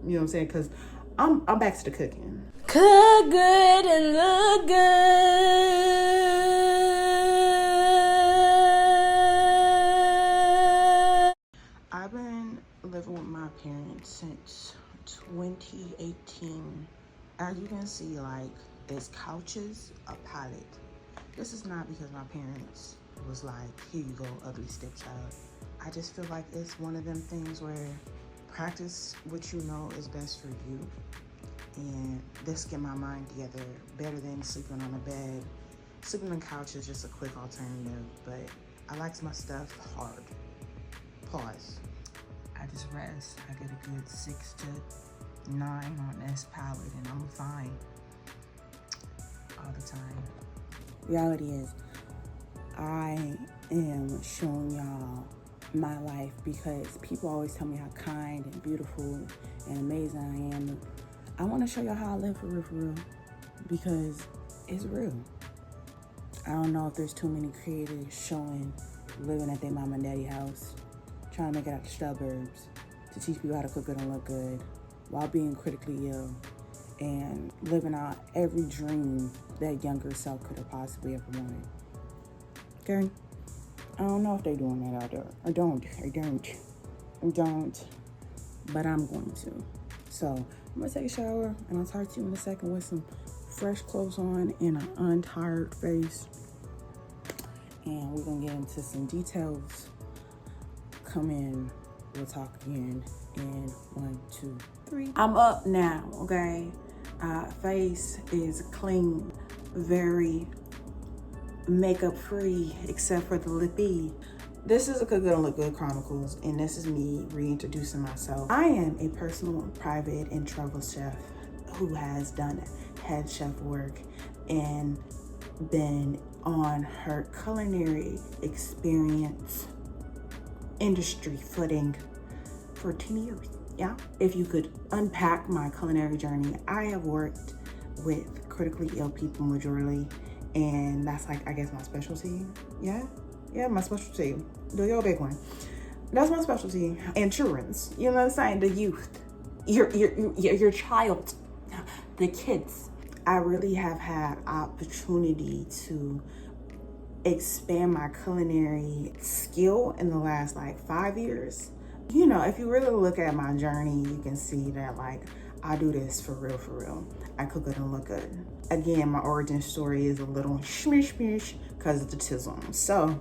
You know what I'm saying? Because I'm back to the cooking. Cook good and look good. I've been living with my parents since 2018. As you can see, like, this couch is a palette. This is not because my parents was like, here you go, ugly stepchild. I just feel like it's one of them things where practice what you know is best for you. And this get my mind together better than sleeping on a bed. Sleeping on the couch is just a quick alternative, but I like my stuff hard. Pause. I just rest. I get a good 6 to 9 on this palette and I'm fine all the time. Reality is, I am showing y'all my life because people always tell me how kind and beautiful and amazing I am. I want to show y'all how I live for real, because it's real. I don't know if there's too many creators showing living at their mom and daddy house, trying to make it out the suburbs, to teach people how to cook good and look good while being critically ill and living out every dream that younger self could have possibly ever wanted. Okay? I don't know if they're doing that out there. I don't, but I'm going to. So I'm gonna take a shower and I'll talk to you in a second with some fresh clothes on and an untired face. And we're gonna get into some details. Come in, we'll talk again in 1, 2, 3. I'm up now, okay? Face is clean, very makeup free, except for the lippy. This is a Cook Good and Look Good Chronicles, and this is me reintroducing myself. I am a personal, private, and travel chef who has done head chef work and been on her culinary experience industry footing for 10 years. Yeah. If you could unpack my culinary journey, I have worked with critically ill people majorly, and that's like, I guess, my specialty. Yeah, my specialty. Do your big one. That's my specialty. And children's, you know what I'm saying? The youth, your child, the kids. I really have had opportunity to expand my culinary skill in the last like 5 years. You know, if you really look at my journey, you can see that like I do this for real. I cook good and look good. Again, my origin story is a little shmish because of the tism. So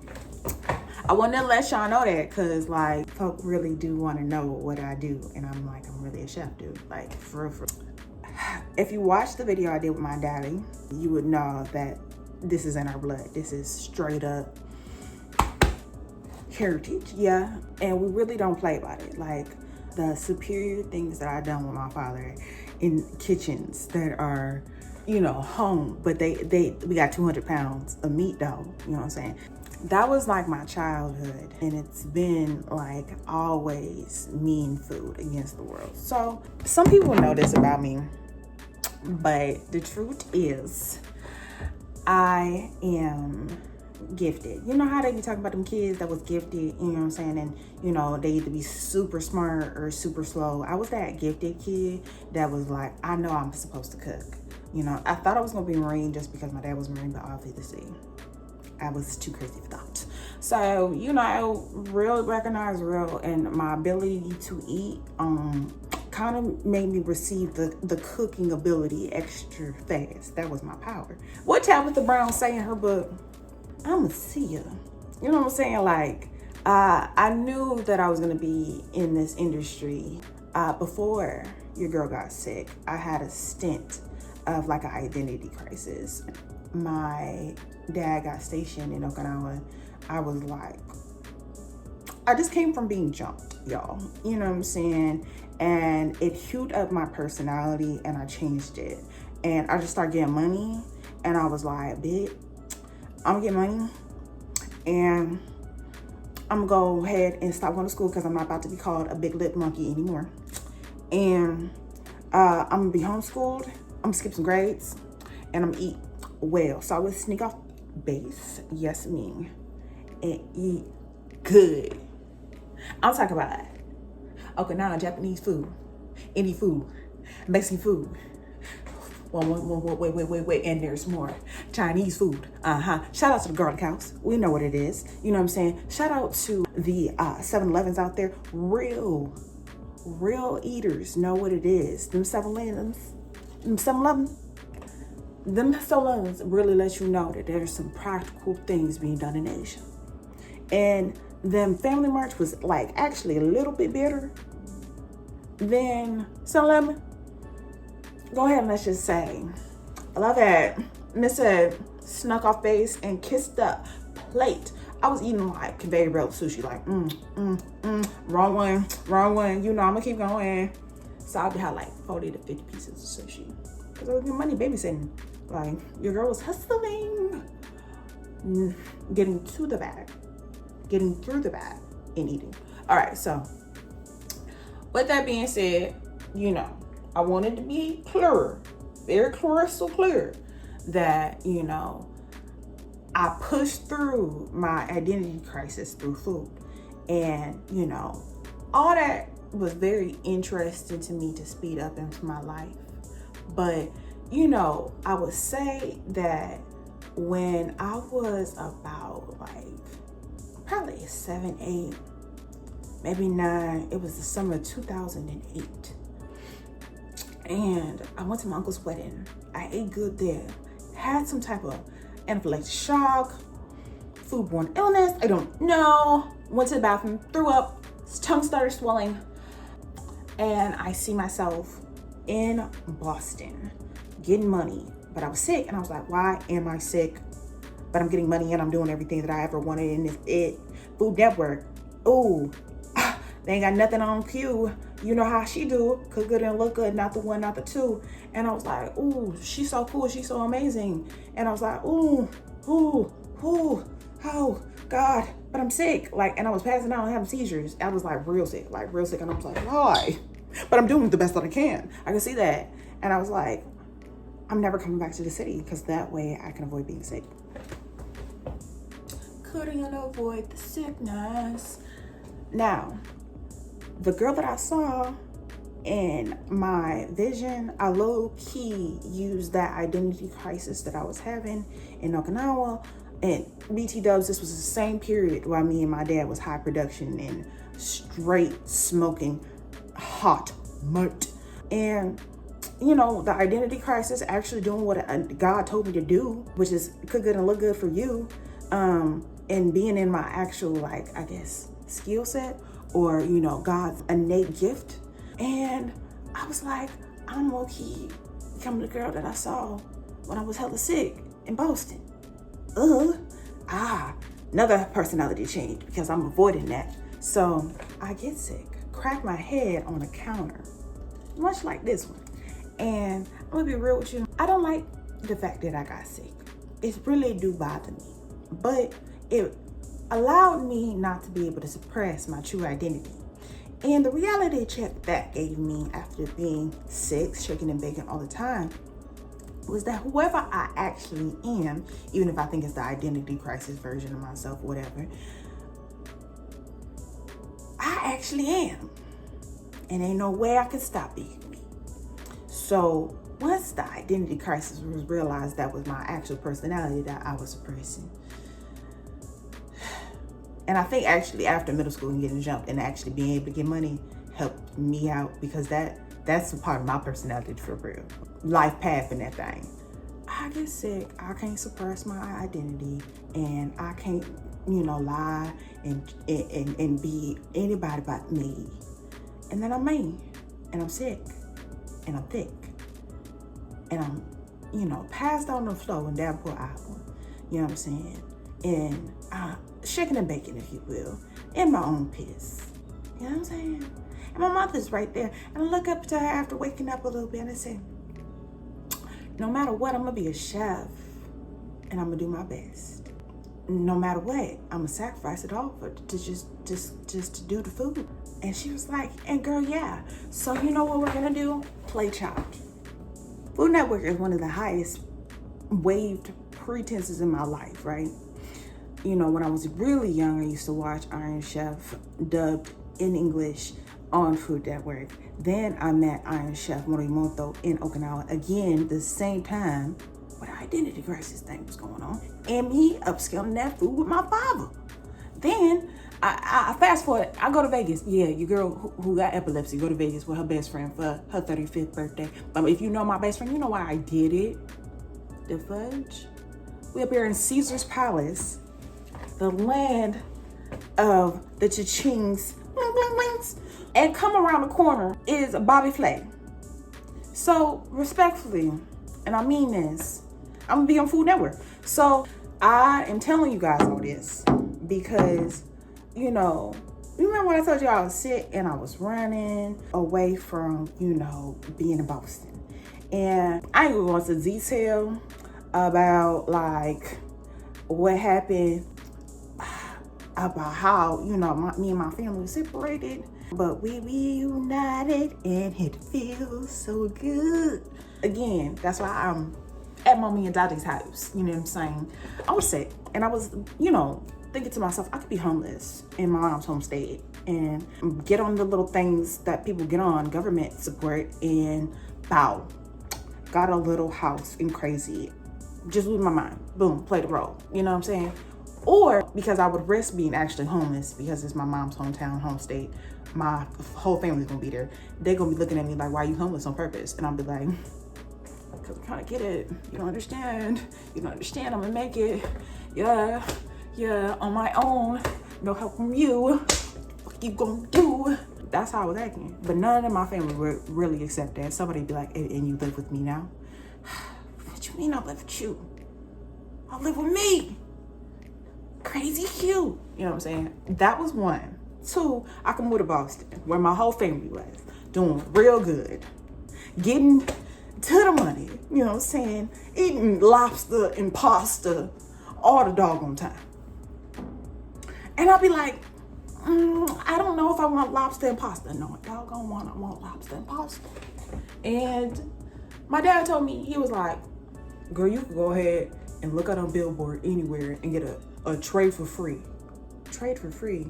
I want to let y'all know that, because like folk really do want to know what I do, and I'm really a chef, dude. Like for real. If you watch the video I did with my daddy, you would know that this is in our blood. This is straight up heritage, yeah. And we really don't play about it. Like the superior things that I've done with my father in kitchens that are, you know, home, but we got 200 pounds of meat though, you know what I'm saying? That was like my childhood, and it's been like always mean food against the world. So some people know this about me, but the truth is I am gifted. You know how they be talking about them kids that was gifted, you know what I'm saying? And you know, they either be super smart or super slow. I was that gifted kid that was like, I know I'm supposed to cook. You know, I thought I was gonna be a Marine just because my dad was a Marine, but obviously I was too crazy for that. So, you know, real recognize real, and my ability to eat kind of made me receive the cooking ability extra fast. That was my power. What Tabitha Brown say in her book? I'm a seer. You know what I'm saying? Like, I knew that I was gonna be in this industry before your girl got sick. I had a stint of like an identity crisis. My dad got stationed in Okinawa. I was like, I just came from being jumped, y'all. You know what I'm saying? And it hewed up my personality, and I changed it. And I just started getting money, and I was like, bitch, I'm gonna get money, and I'm gonna go ahead and stop going to school because I'm not about to be called a big lip monkey anymore. And I'm gonna be homeschooled. I'm gonna skip some grades, and I'm gonna eat well. So I would sneak off base, Yasmeen, and eat good. I'm talking about Okinawa Japanese food. Any food, Mexican food. Wait, and there's more. Chinese food. Shout out to the garlic house. We know what it is. You know what I'm saying? Shout out to the 7-Elevens out there. Real eaters know what it is. Them 7-Elevens really let you know that there's some practical things being done in Asia. And them Family March was like actually a little bit better than 7-Eleven. Go ahead and let's just say, I love it. Mr. Snuck off base and kissed the plate. I was eating like conveyor belt sushi, like, wrong one. You know, I'm gonna keep going. So I'll have like 40 to 50 pieces of sushi. Because I was getting money babysitting. Like, your girl was hustling. Getting through the bag and eating. All right, so with that being said, you know, I wanted to be clear, very crystal clear, that, you know, I pushed through my identity crisis through food. And, you know, all that was very interesting to me to speed up into my life. But, you know, I would say that when I was about like probably 7, 8, maybe 9, it was the summer of 2008. And I went to my uncle's wedding. I ate good there. Had some type of anaphylactic shock, foodborne illness, I don't know. Went to the bathroom, threw up, tongue started swelling. And I see myself in Boston getting money. But I was sick and I was like, why am I sick? But I'm getting money and I'm doing everything that I ever wanted in this Food Network. Ooh, they ain't got nothing on cue. You know how she do, cook good and look good, not the one, not the two. And I was like, ooh, she's so cool, she's so amazing. And I was like, ooh, oh God, but I'm sick. Like, and I was passing out and having seizures. I was like real sick. And I was like, why? But I'm doing the best that I can. I can see that. And I was like, I'm never coming back to the city because that way I can avoid being sick. Couldn't avoid the sickness. Now, the girl that I saw in my vision, I low-key used that identity crisis that I was having in Okinawa. And BT dubs, this was the same period where me and my dad was high production and straight smoking hot mutt. And, you know, the identity crisis, actually doing what God told me to do, which is cook good and look good for you. And being in my actual, like, I guess, skill set, or, you know, God's innate gift. And I was like, I'm low-key becoming the girl that I saw when I was hella sick in Boston. Another personality change because I'm avoiding that. So I get sick, crack my head on a counter, much like this one. And I'm gonna be real with you. I don't like the fact that I got sick. It really do bother me. But it allowed me not to be able to suppress my true identity. And the reality check that gave me after being sick, shaking and baking all the time, was that whoever I actually am, even if I think it's the identity crisis version of myself, whatever, I actually am. And ain't no way I can stop being me. So once the identity crisis was realized, that was my actual personality that I was suppressing. And I think actually after middle school and getting jumped and actually being able to get money helped me out, because that's a part of my personality for real. Life path and that thing. I get sick, I can't suppress my identity, and I can't, you know, lie and be anybody but me. And then I'm me, and I'm sick, and I'm thick, and I'm, you know, passed on the floor in Davenport, Iowa. You know what I'm saying? And shaking and baking, if you will, in my own piss. You know what I'm saying? And my mother's right there. And I look up to her after waking up a little bit and I say, no matter what, I'm gonna be a chef and I'm gonna do my best. No matter what, I'm gonna sacrifice it all to just to do the food. And she was like, and girl, yeah. So you know what we're gonna do? Play Chopped. Food Network is one of the highest waved pretenses in my life, right? You know, when I was really young, I used to watch Iron Chef dubbed in English on Food Network. Then I met Iron Chef Morimoto in Okinawa again the same time. But identity crisis thing was going on, and me upscaling that food with my father. Then I fast forward. I go to Vegas. Yeah, your girl who got epilepsy go to Vegas with her best friend for her 35th birthday. But if you know my best friend, you know why I did it. The fudge. We up here in Caesar's Palace, the land of the cha-chings, and come around the corner is Bobby Flay. So respectfully, and I mean this, I'm gonna be on Food Network. So I am telling you guys all this because, you know, remember when I told you I was sick and I was running away from, you know, being in Boston. And I ain't gonna go into detail about like what happened, about how, you know, me and my family were separated, but we reunited and it feels so good. Again, that's why I'm at Mommy and Daddy's house, you know what I'm saying? I was sick and I was, you know, thinking to myself, I could be homeless in my mom's home state and get on the little things that people get on, government support, and bow. Got a little house in Crazy. Just lose my mind. Boom, play the role. You know what I'm saying? Or because I would risk being actually homeless because it's my mom's hometown, home state. My whole family's gonna be there. They're gonna be looking at me like, why are you homeless on purpose? And I'll be like, because I'm trying to get it. You don't understand. You don't understand. I'm gonna make it. Yeah, on my own. No help from you. What you gonna do? That's how I was acting. But none of my family would really accept that. Somebody'd be like, and you live with me now? What you mean I live with you? I live with me. Crazy cute. You know what I'm saying? That was one. Two, I can move to Boston, where my whole family was, doing real good. Getting to the money, you know what I'm saying? Eating lobster and pasta all the doggone time. And I'll be like, I don't know if I want lobster and pasta. No, I want lobster and pasta. And my dad told me, he was like, girl, you can go ahead and look out on Billboard anywhere and get a trade for free. Trade for free?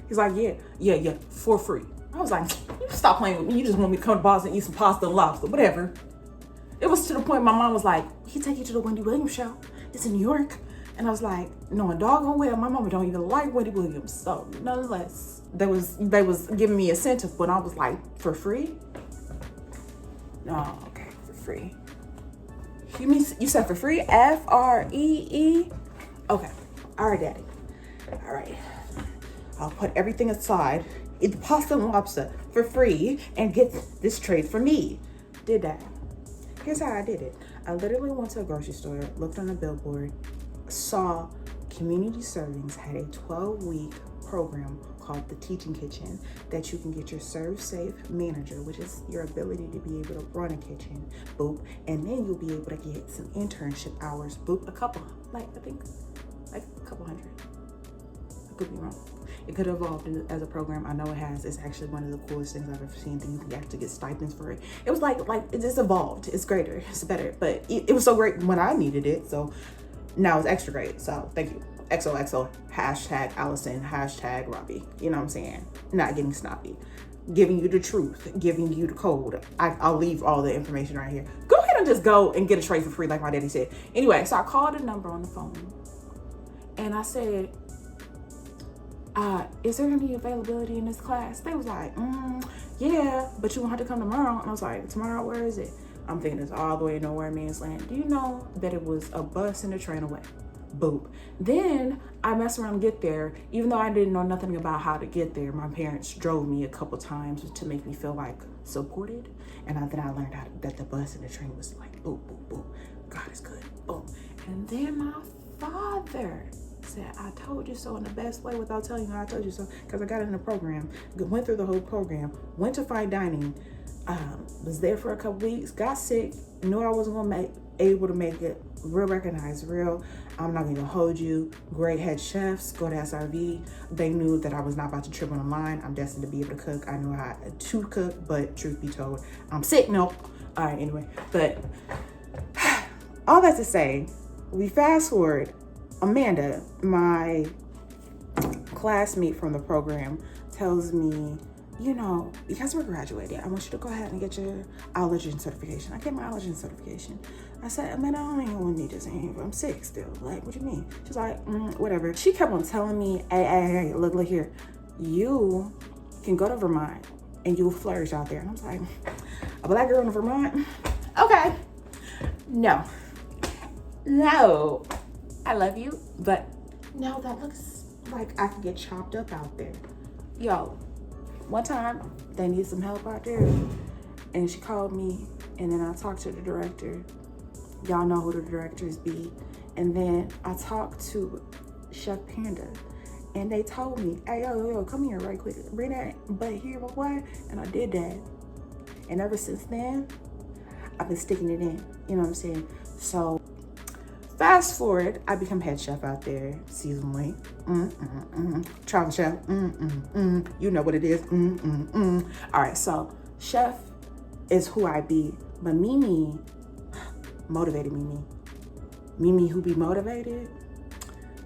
He's like, yeah, for free. I was like, you stop playing with me. You just want me to come to Boston and eat some pasta and lobster, whatever. It was to the point my mom was like, he take you to the Wendy Williams show. It's in New York. And I was like, no, a doggone well, my mama don't even like Wendy Williams. So nonetheless, they was giving me incentive, but I was like, for free? No, okay, for free. You said for free? Free? Okay. All right, Daddy. All right. I'll put everything aside, eat the pasta and lobster for free, and get this trade for me. Did that. Here's how I did it. I literally went to a grocery store, looked on a billboard, saw Community Servings had a 12-week program called the Teaching Kitchen that you can get your Serve Safe Manager, which is your ability to be able to run a kitchen, boop, and then you'll be able to get some internship hours, boop, a couple hundred. I could be wrong. It could have evolved as a program. I know it has. It's actually one of the coolest things I've ever seen. That you can actually get stipends for it. It was like it just evolved. It's greater. It's better. But it was so great when I needed it. So now it's extra great. So thank you. XOXO, hashtag Allison, hashtag Robbie. You know what I'm saying? Not getting snappy. Giving you the truth. Giving you the code. I'll leave all the information right here. Go ahead and just go and get a tray for free like my daddy said. Anyway, so I called a number on the phone. And I said, is there any availability in this class? They was like, yeah, but you gonna have to come tomorrow. And I was like, tomorrow, where is it? I'm thinking it's all the way nowhere man's land. Do you know that it was a bus and a train away? Boop. Then I messed around and get there. Even though I didn't know nothing about how to get there, my parents drove me a couple times to make me feel like supported. And then I learned that the bus and the train was like, boop, boop, boop. God is good. Boom. And then my father said, I told you so in the best way without telling you I told you so, because I got in the program, went through the whole program, went to fine dining, was there for a couple weeks, got sick, knew I wasn't gonna able to make it, real recognized, real, I'm not gonna hold you, great head chefs, go to SRV, they knew that I was not about to trip on the line, I'm destined to be able to cook, I knew how to cook, but truth be told, I'm sick, no. All right, anyway, but all that to say, we fast forward, Amanda, my classmate from the program, tells me you know, because we're graduating, I want you to go ahead and get your allergen certification. I get my allergen certification. I said, man, I don't even want to need this anymore. I'm sick still. Like, what do you mean? She's like, whatever. She kept on telling me, hey, look here. You can go to Vermont and you'll flourish out there. And I was like, a black girl in Vermont? Okay. No, I love you, but no, that looks like I can get chopped up out there. Yo, one time they need some help out there, and she called me, and then I talked to the director. Y'all know who the directors be. And then I talked to Chef Panda, and they told me, hey, yo, come here right quick. Bring that butt here, boy. And I did that. And ever since then, I've been sticking it in. You know what I'm saying? So fast forward, I become head chef out there seasonally. Travel chef. You know what it is. All right, so chef is who I be. But Mimi motivated Mimi who be motivated,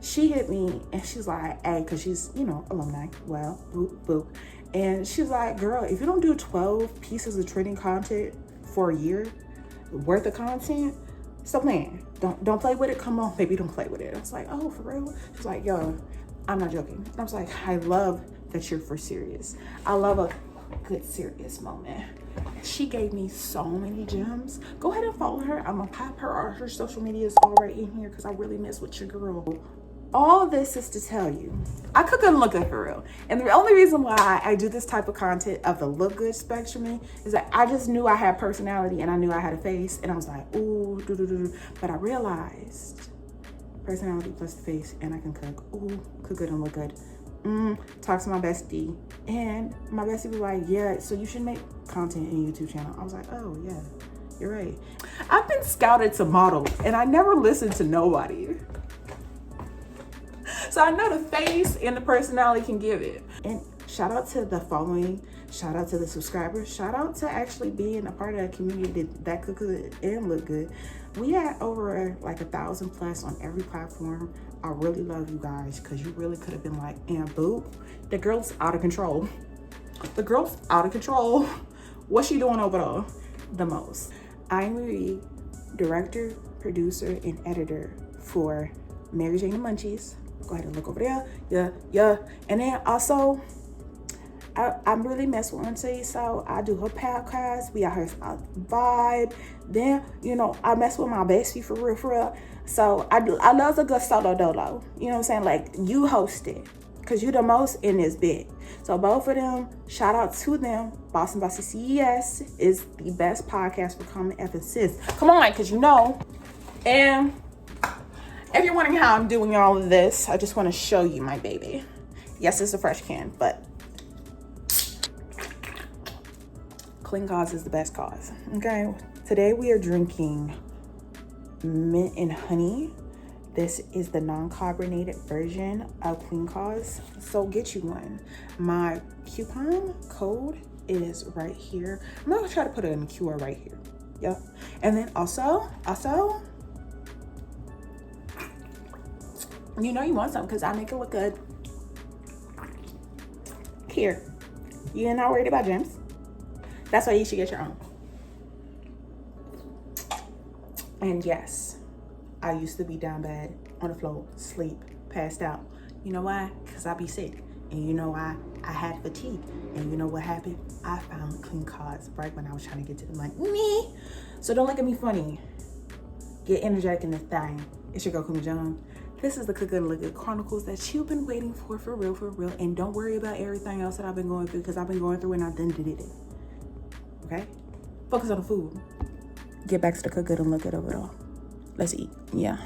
she hit me and she's like, hey, because she's, you know, alumni. Well, boop. And she's like, girl, if you don't do 12 pieces of training content for a year worth of content, stop playing. Don't play with it. Come on, baby, don't play with it. I was like, oh, for real? She's like, yo, I'm not joking. And I was like, I love that you're for serious. I love a good serious moment. She gave me so many gems. Go ahead and follow her. I'm gonna pop her social media is all right in here because I really mess with your girl. All this is to tell you, I cook good and look good for real. And the only reason why I do this type of content of the look good spectrum is that I just knew I had personality and I knew I had a face. And I was like, ooh, But I realized personality plus the face, and I can cook. Ooh, cook good and look good. Talk to my bestie. And my bestie was like, yeah, so you should make content in your YouTube channel. I was like, oh yeah, you're right. I've been scouted to model and I never listened to nobody. So I know the face and the personality can give it. And shout out to the following, shout out to the subscribers, shout out to actually being a part of that community that cook good and look good. We had over like 1,000 plus on every platform. I really love you guys because you really could have been like, and boop, the girl's out of control. The girl's out of control. What's she doing over there? The most. I'm Marie, director, producer, and editor for Mary Jane and Munchies. Go ahead and look over there. Yeah. And then also, I'm really messing with Auntie, so I do her podcast. We out here vibe. Then, you know, I mess with my bestie for real. So I love a good solo dolo. You know what I'm saying? Like, you host it because you the most in this bit. So both of them, shout out to them. Boss and Bossy CES is the best podcast for common emphasis. Come on, because you know. And if you're wondering how I'm doing all of this, I just want to show you my baby. Yes, it's a fresh can, but clean cause is the best cause. Okay, today we are drinking mint and honey. This is the non-carbonated version of Clean Cause, so get you one. My coupon code is right here. I'm gonna try to put it in the QR right here. Yep. And then also, you know you want some because I make it look good. Here, you're not worried about gems. That's why you should get your own. And yes, I used to be down bad on the floor, sleep, passed out. You know why? Because I be sick. And you know why? I had fatigue. And you know what happened? I found Clean Cause right when I was trying to get to the money. So don't look at me funny. Get energetic in this thing. It's your girl, Kumi John. This is the Cook Good and Look Good Chronicles that you've been waiting for real. And don't worry about everything else that I've been going through because I've been going through and I done did it. Okay? Focus on the food. Get back to the Cook Good and Look Good over there. Let's eat. Yeah.